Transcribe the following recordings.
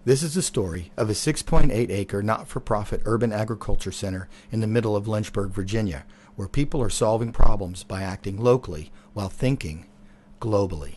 This is the story of a 6.8-acre not-for-profit urban agriculture center in the middle of Lynchburg, Virginia, where people are solving problems by acting locally while thinking globally.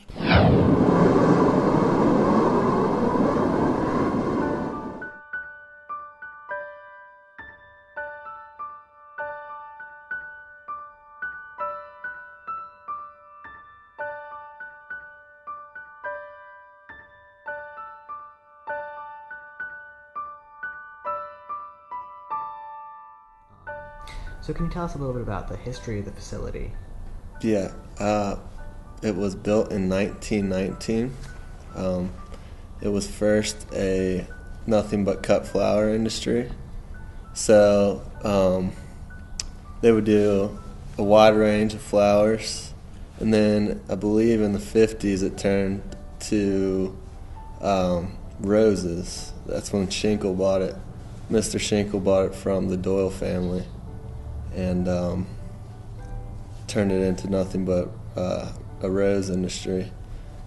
So can you tell us a little bit about the history of the facility? Yeah, it was built in 1919. It was first a nothing but cut flower industry. So they would do a wide range of flowers. And then I believe in the 50s it turned to roses. That's when Schinkel bought it. Mr. Schinkel bought it from the Doyle family and turned it into nothing but a rose industry.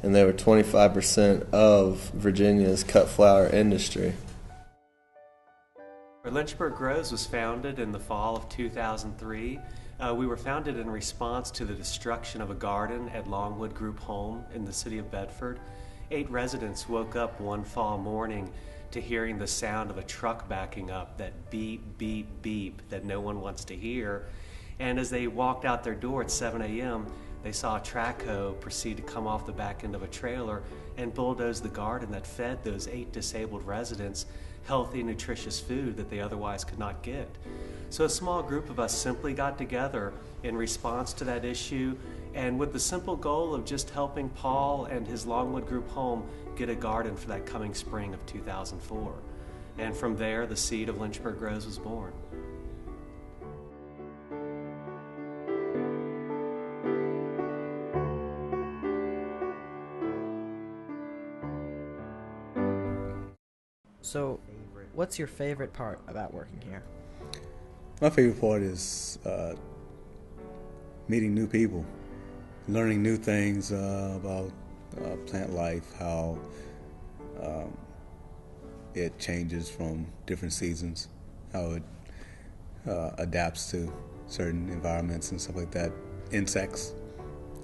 And they were 25% of Virginia's cut flower industry. Lynchburg Grows was founded in the fall of 2003. We were founded in response to the destruction of a garden at Longwood Group Home in the city of Bedford. 8 residents woke up one fall morning to hearing the sound of a truck backing up, that beep, beep, beep that no one wants to hear. And as they walked out their door at 7 a.m., they saw a track hoe proceed to come off the back end of a trailer and bulldoze the garden that fed those 8 disabled residents healthy, nutritious food that they otherwise could not get. So a small group of us simply got together in response to that issue, and with the simple goal of just helping Paul and his Longwood Group home get a garden for that coming spring of 2004. And from there, the seed of Lynchburg Grows was born. So, what's your favorite part about working here? My favorite part is meeting new people, learning new things about plant life, how it changes from different seasons, how it adapts to certain environments and stuff like that. Insects,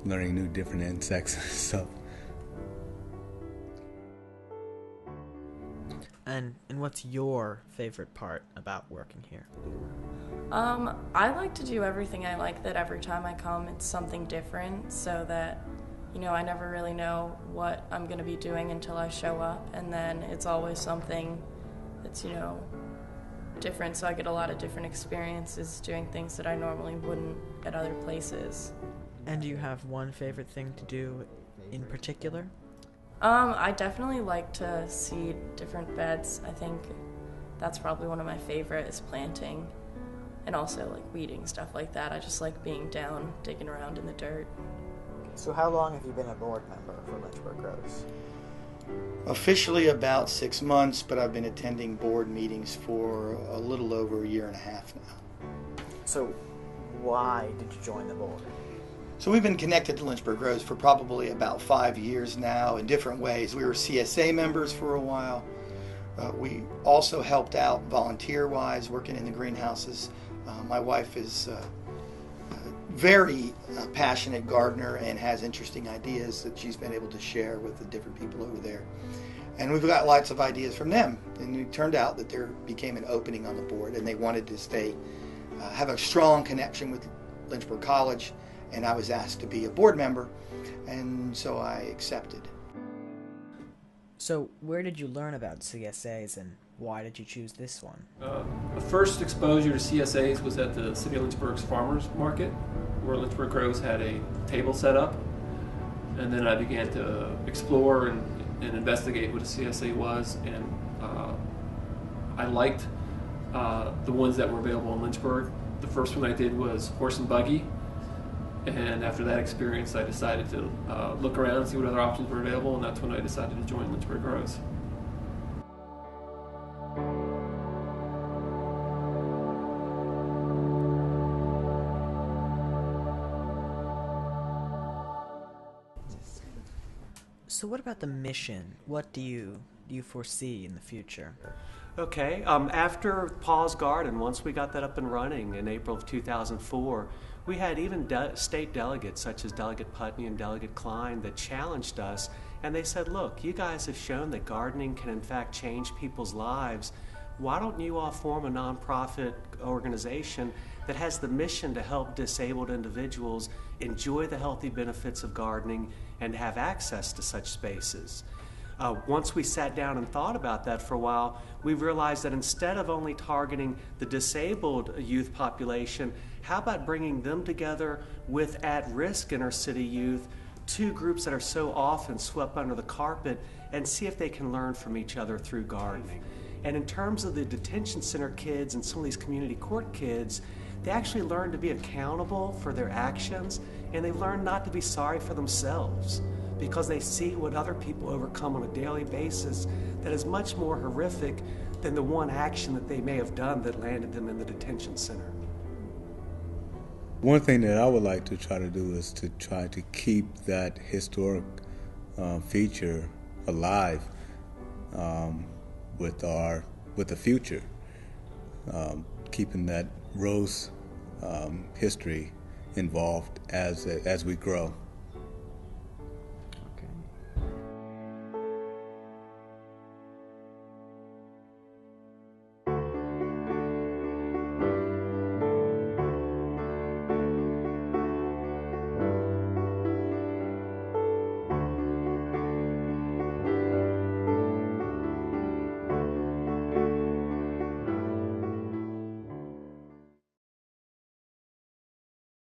learning new different insects and stuff. And what's your favorite part about working here? I like to do everything I like, that every time I come it's something different, so that, I never really know what I'm going to be doing until I show up, and then it's always something that's, different, so I get a lot of different experiences doing things that I normally wouldn't at other places. And do you have one favorite thing to do in particular? I definitely like to seed different beds. I think that's probably one of my favorite, is planting, and also like weeding, stuff like that. I just like being down, digging around in the dirt. So how long have you been a board member for Lynchburg Grows? Officially about 6 months, but I've been attending board meetings for a little over a year and a half now. So why did you join the board? So we've been connected to Lynchburg Grows for probably about 5 years now in different ways. We were CSA members for a while. We also helped out volunteer-wise, working in the greenhouses. My wife is a very passionate gardener and has interesting ideas that she's been able to share with the different people over there. And we've got lots of ideas from them. And it turned out that there became an opening on the board, and they wanted to stay, have a strong connection with Lynchburg College. And I was asked to be a board member, and so I accepted. So where did you learn about CSAs, and why did you choose this one? The first exposure to CSAs was at the City of Lynchburg's Farmers Market, where Lynchburg Grows had a table set up. And then I began to explore and investigate what a CSA was, and I liked the ones that were available in Lynchburg. The first one I did was horse and buggy. And after that experience, I decided to look around and see what other options were available, and that's when I decided to join Lynchburg Grows. So what about the mission? What do you do you foresee in the future? Okay, after Paul's Garden, once we got that up and running in April of 2004, we had even state delegates such as Delegate Putney and Delegate Klein that challenged us, and they said, look, you guys have shown that gardening can in fact change people's lives. Why don't you all form a nonprofit organization that has the mission to help disabled individuals enjoy the healthy benefits of gardening and have access to such spaces? Once we sat down and thought about that for a while, we realized that instead of only targeting the disabled youth population, how about bringing them together with at-risk inner city youth, two groups that are so often swept under the carpet, and see if they can learn from each other through gardening. And in terms of the detention center kids and some of these community court kids, they actually learn to be accountable for their actions, and they learn not to be sorry for themselves, because they see what other people overcome on a daily basis that is much more horrific than the one action that they may have done that landed them in the detention center. One thing that I would like to try to do is to try to keep that historic feature alive with the future, keeping that Rose history involved as we grow.